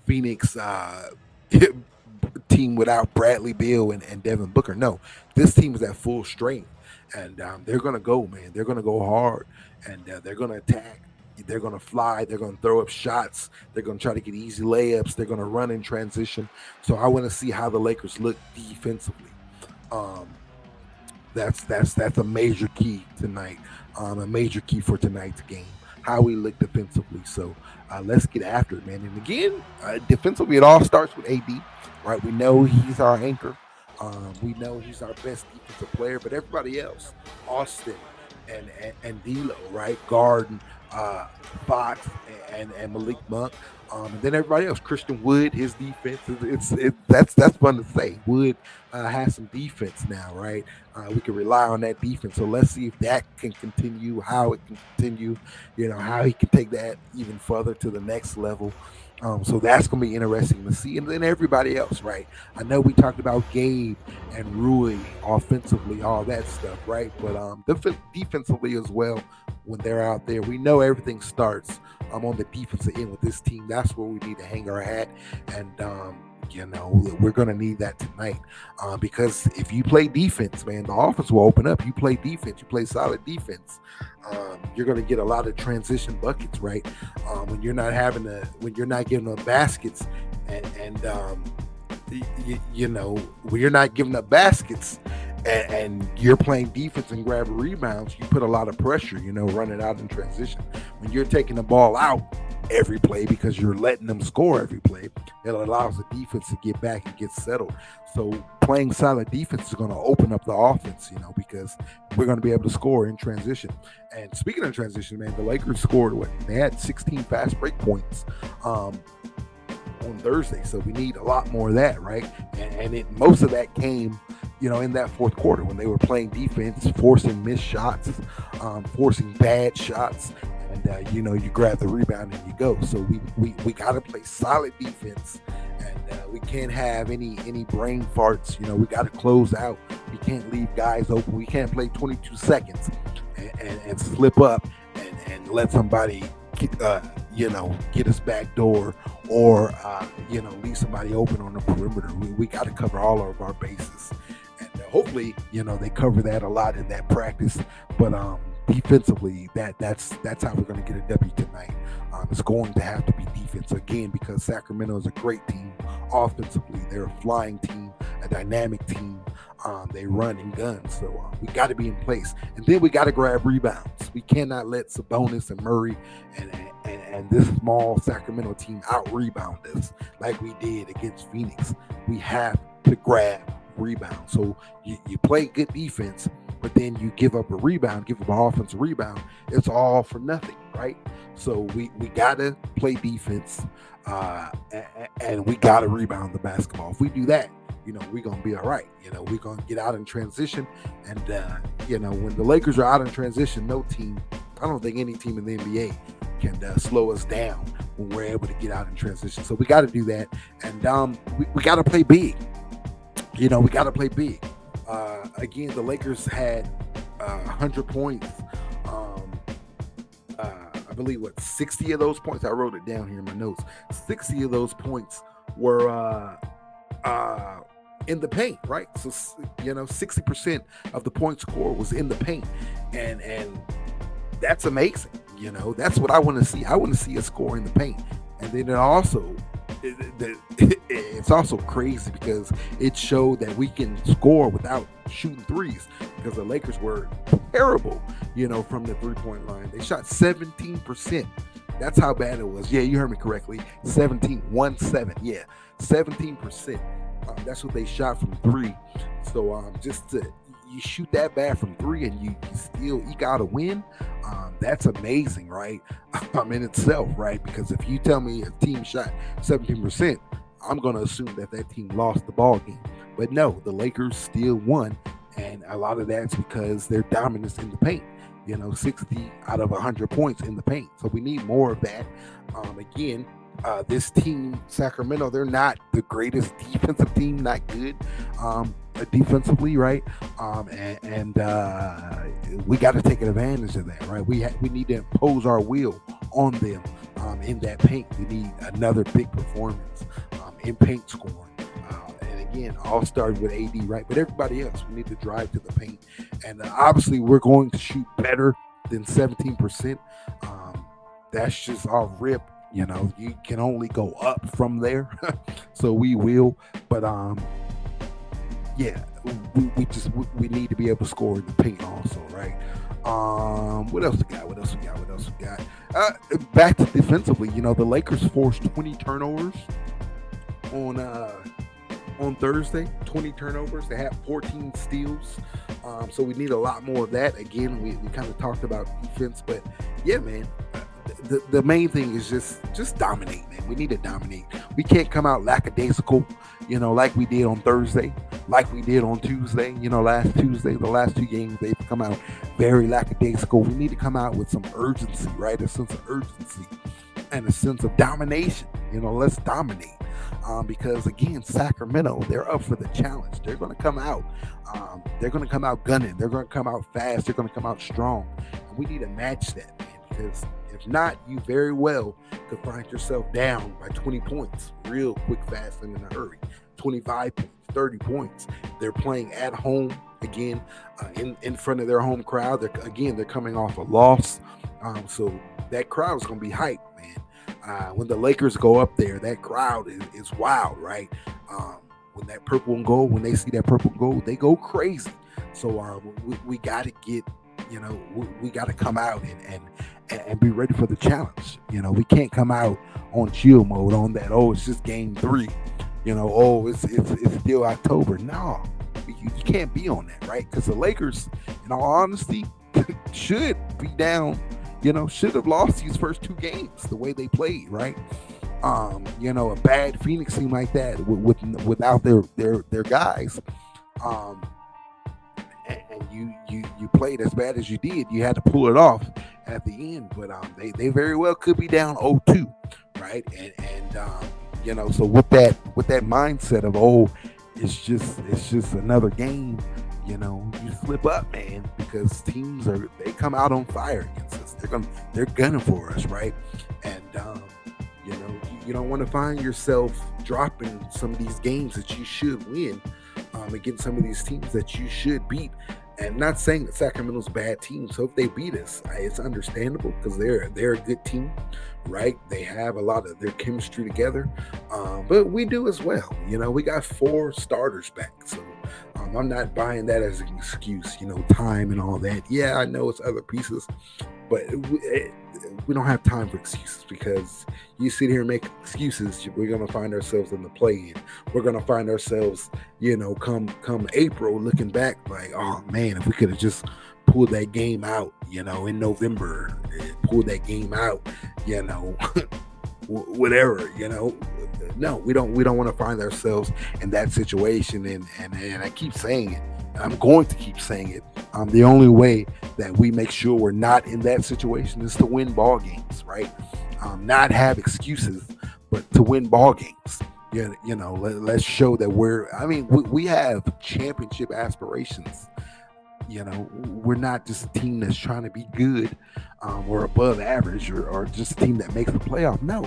Phoenix team without Bradley Beal and Devin Booker. No, this team is at full strength, and they're going to go, man. They're going to go hard, and they're going to attack. They're going to fly. They're going to throw up shots. They're going to try to get easy layups. They're going to run in transition. So I want to see how the Lakers look defensively. That's a major key tonight. A major key for tonight's game. how we look defensively. So let's get after it, man. And again, defensively, it all starts with AD, right? We know he's our anchor. We know he's our best defensive player, but everybody else, Austin and D'Lo, right? Garden, Fox, and Malik Monk, and then everybody else. Christian Wood, his defense that's fun to say. Wood has some defense now, right? We can rely on that defense. So let's see if that can continue, how it can continue, how he can take that even further to the next level. So that's going to be interesting to see. And then everybody else, right? I know we talked about Gabe and Rui offensively, all that stuff, right? But defensively as well, when they're out there, we know everything starts on the defensive end with this team. That's where we need to hang our hat. And, we're going to need that tonight because if you play defense, man, the offense will open up. You play defense, you play solid defense. You're going to get a lot of transition buckets, right? When you're not giving them baskets, and when you're not giving up baskets, and you're playing defense and grabbing rebounds, you put a lot of pressure, running out in transition. When you're taking the ball out every play because you're letting them score every play, it allows the defense to get back and get settled. So playing solid defense is going to open up the offense, because we're going to be able to score in transition. And speaking of transition, man, the Lakers scored they had 16 fast break points on Thursday. So we need a lot more of that, right? And most of that came, in that fourth quarter when they were playing defense, forcing missed shots, forcing bad shots. And, you grab the rebound and you go. So we got to play solid defense, and we can't have any brain farts. We got to close out. We can't leave guys open. We can't play 22 seconds and slip up and let somebody get us back door or, leave somebody open on the perimeter. We got to cover all of our bases. And hopefully, they cover that a lot in that practice. But defensively, that's how we're going to get a W tonight. It's going to have to be defense again because Sacramento is a great team offensively. They're a flying team, a dynamic team. They run and gun, so we got to be in place. And then we got to grab rebounds. We cannot let Sabonis and Murray and this small Sacramento team out-rebound us like we did against Phoenix. We have to grab rebounds. So you play good defense, but then you give up a rebound, give up an offensive rebound. It's all for nothing, right? So we got to play defense, and we got to rebound the basketball. If we do that, we're going to be all right. We're going to get out in transition. And, when the Lakers are out in transition, I don't think any team in the NBA can slow us down when we're able to get out in transition. So we got to do that. And we got to play big. We got to play big. Again, the Lakers had 100 points. I believe 60 of those points. I wrote it down here in my notes. 60 of those points were in the paint, right? So 60% of the point score was in the paint, and that's amazing. That's what I want to see. I want to see a score in the paint, and then it's also crazy because it showed that we can score without shooting threes because the Lakers were terrible, from the 3-point line. They shot 17%. That's how bad it was. Yeah, you heard me correctly. 17. Yeah, 17%. That's what they shot from three. So you shoot that bad from three and you still eke out a win. That's amazing, right? In itself, right? Because if you tell me a team shot 17%, I'm going to assume that team lost the ball game. But no, the Lakers still won, and a lot of that's because their dominance in the paint. 60 out of 100 points in the paint. So we need more of that. Again, this team, Sacramento, they're not the greatest defensive team, not good defensively, right? And we got to take advantage of that, right? We need to impose our will on them in that paint. We need another big performance in paint scoring. And again, all started with AD, right? But everybody else, we need to drive to the paint. And obviously, we're going to shoot better than 17%. That's just off rip. You can only go up from there. So we will. But we need to be able to score in the paint also, right? What else we got? Back to defensively. The Lakers forced 20 turnovers on Thursday. 20 turnovers. They had 14 steals. So we need a lot more of that. Again, we kind of talked about defense, but yeah, man. The main thing is just dominate, man. We need to dominate. We can't come out lackadaisical, like we did on Thursday, like we did on Tuesday. Last Tuesday, the last 2 games, they've come out very lackadaisical. We need to come out with some urgency, right? A sense of urgency and a sense of domination. Let's dominate. Because again, Sacramento, they're up for the challenge. They're going to come out. They're going to come out gunning. They're going to come out fast. They're going to come out strong. And we need to match that, man, because if not, you very well could find yourself down by 20 points real quick, fast, and in a hurry. 25 points, 30 points. They're playing at home again, in front of their home crowd. They're coming off a loss. So that crowd is going to be hyped, man. When the Lakers go up there, that crowd is wild, right? When that purple and gold, when they see that purple and gold, they go crazy. So we got to get, we got to come out and be ready for the challenge. We can't come out on chill mode on that. Oh, it's just game 3. It's still October. No, you can't be on that, right? Because the Lakers, in all honesty, should be down. Should have lost these first 2 games the way they played, right? A bad Phoenix team like that without their guys, and you played as bad as you did, you had to pull it off at the end. But they very well could be down 0-2, right? And so with that mindset of it's just another game. You slip up, man, because teams they come out on fire against us. They're gunning for us, right? And you don't want to find yourself dropping some of these games that you should win against some of these teams that you should beat. And not saying that Sacramento's a bad team, so if they beat us, it's understandable because they're a good team, right? They have a lot of their chemistry together, but we do as well. We got 4 starters back, so I'm not buying that as an excuse. Time and all that. Yeah, I know it's other pieces, but we don't have time for excuses, because you sit here and make excuses, we're gonna find ourselves in the play-in. We're gonna find ourselves, come April, looking back like, oh man, if we could have just pulled that game out, in November, pulled that game out, whatever, No, we don't want to find ourselves in that situation, and I keep saying it. I'm going to keep saying it. The only way that we make sure we're not in that situation is to win ball games, right? Not have excuses, but to win ball games. Let's show that we have championship aspirations. We're not just a team that's trying to be good or above average or just a team that makes the playoff. No,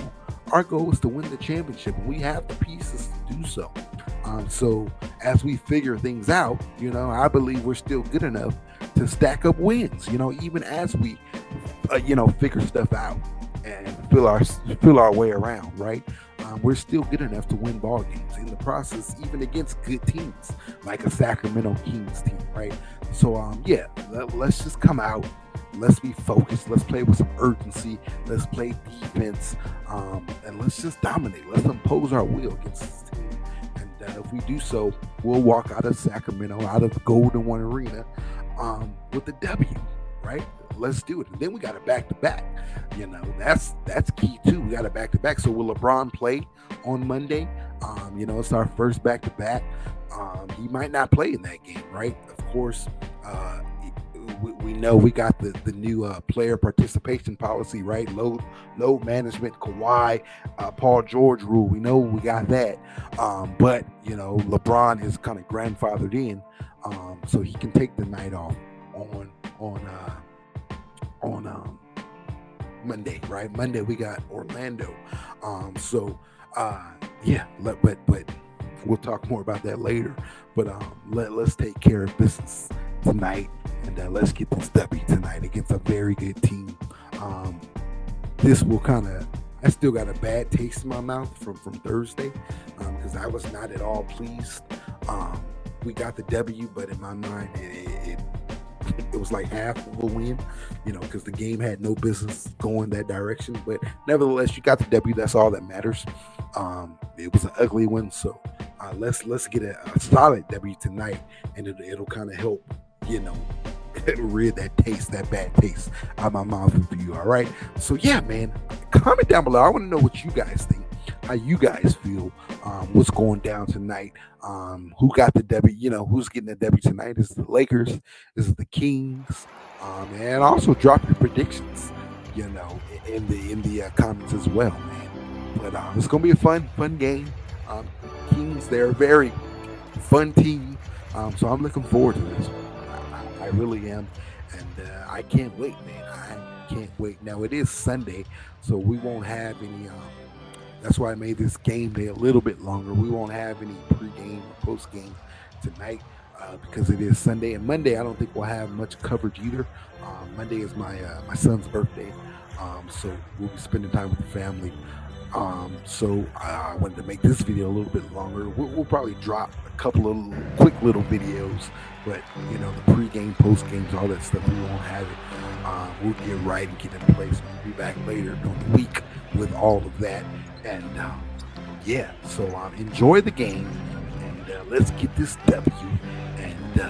our goal is to win the championship, and we have the pieces to do so. So as we figure things out, I believe we're still good enough to stack up wins, even as we, figure stuff out and feel our way around, right? We're still good enough to win ball games in the process, even against good teams like a Sacramento Kings team, right? So, let's just come out. Let's be focused. Let's play with some urgency. Let's play defense, and let's just dominate. Let's impose our will against this team. And if we do so, we'll walk out of Sacramento, out of the Golden One Arena, with a W, right? Let's do it. And then we got a back-to-back. That's key too. We got a back-to-back. So will LeBron play on Monday? It's our first back-to-back. He might not play in that game, right? Of course, we know we got the new player participation policy, right? Load management, Kawhi, Paul George rule. We know we got that. But LeBron is kind of grandfathered in, so he can take the night off on Monday, right? Monday we got Orlando. But we'll talk more about that later. But let's take care of business tonight, and let's get this W tonight against a very good team. This will I still got a bad taste in my mouth from Thursday, because I was not at all pleased. We got the W, but in my mind, it was like half of a win, you know, because the game had no business going that direction. But nevertheless, you got the W. That's all that matters. It was an ugly one, so let's get a solid W tonight, and it'll kind of help, you know, rid that bad taste out of my mouth for you. All right. So yeah, man, comment down below. I want to know what you guys think, how you guys feel, what's going down tonight, who got the W, you know, who's getting the W tonight. Is it the Lakers? Is it the Kings? And also drop your predictions, you know, in the comments as well, man. But it's gonna be a fun game. Kings, they're a very fun team, so I'm looking forward to this one. I really am, and I can't wait, man. I can't wait. Now it is Sunday, so we won't have any. That's why I made this game day a little bit longer. We won't have any pregame or postgame tonight because it is Sunday, and Monday I don't think we'll have much coverage either. Monday is my son's birthday, so we'll be spending time with the family. So I wanted to make this video a little bit longer. We'll probably drop a couple of quick little videos, but you know, the pregame, postgames, all that stuff, we won't have it. We'll get right and get in place. We'll be back later during the week with all of that. And yeah, so enjoy the game, and let's get this W and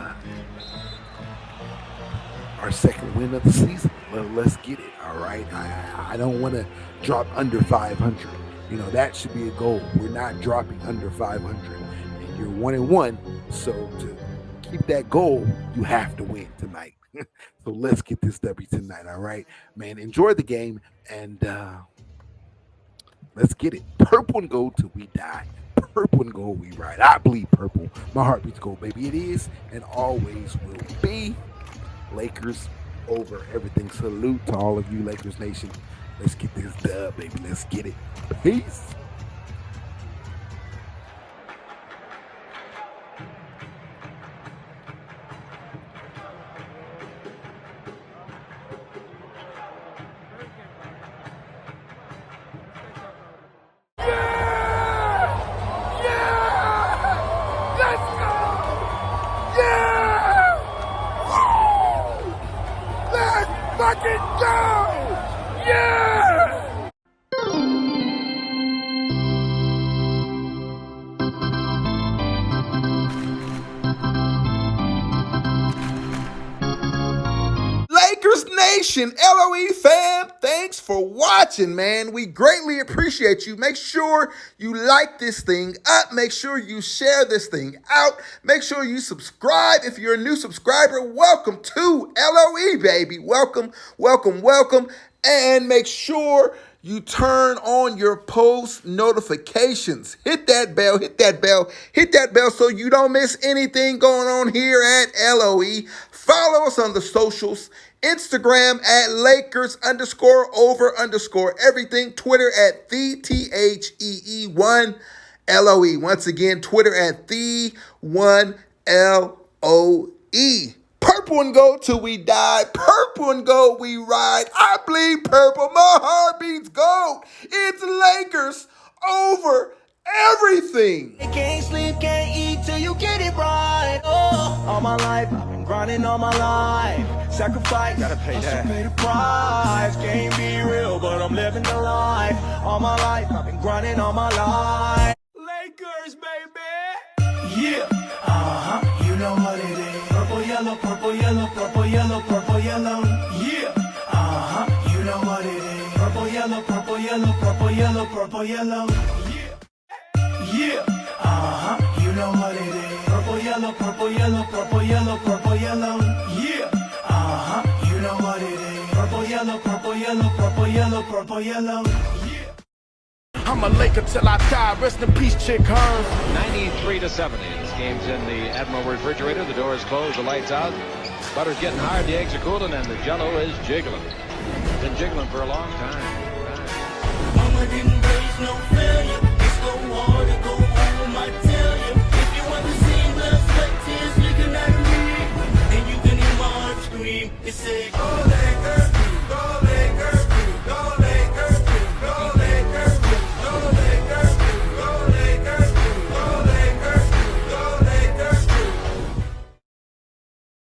our second win of the season. Let's get it. All right. I don't want to drop under 500. You know, that should be a goal. We're not dropping under 500. And you're 1-1. So to keep that goal, you have to win tonight. So let's get this W tonight. All right, man. Enjoy the game, and let's get it. Purple and gold till we die. Purple and gold we ride. I bleed purple. My heart beats gold, baby. It is and always will be. Lakers over everything. Salute to all of you, Lakers Nation. Let's get this dub, baby. Let's get it. Peace. Fucking go! Yeah! Lakers Nation, LOE fam, thanks for watching, man. We greatly appreciate you. Make sure you like this thing up. Make sure you share this thing out. Make sure you subscribe. If you're a new subscriber, welcome to LOE, baby. Welcome, welcome, welcome. And make sure you turn on your post notifications. Hit that bell, hit that bell, hit that bell so you don't miss anything going on here at LOE. Follow us on the socials. Instagram at Lakers_over_everything. Twitter at THEE1 LOE. Once again, Twitter at THE1 LOE. Purple and gold till we die. Purple and gold we ride. I bleed purple. My heart beats gold. It's Lakers over everything. Can't sleep, can't eat till you get it right. Oh, all my life I've been grinding all my life. Sacrifice, gotta pay that. Pay the price. Can't be real, but I'm living the life. All my life I've been grinding all my life. Lakers, baby. Yeah. You know what it is. Purple, yellow, purple, yellow, purple, yellow, purple, yellow. Yeah. You know what it is. Purple, yellow, purple, yellow, purple, yellow, purple, yellow. Yeah. You know what it is. Purple, yellow, purple, yellow, purple, yellow, purple, yellow. Yeah. You know what it is. Purple, yellow, purple, yellow, purple, yellow, purple, yellow. Yeah. I'm a Laker till I die. Rest in peace, Chick Hearn. 93-70. This game's in the Admiral refrigerator. The door is closed. The lights out. Butter's getting hard. The eggs are cooling, and the Jell-O is jiggling. Been jiggling for a long time.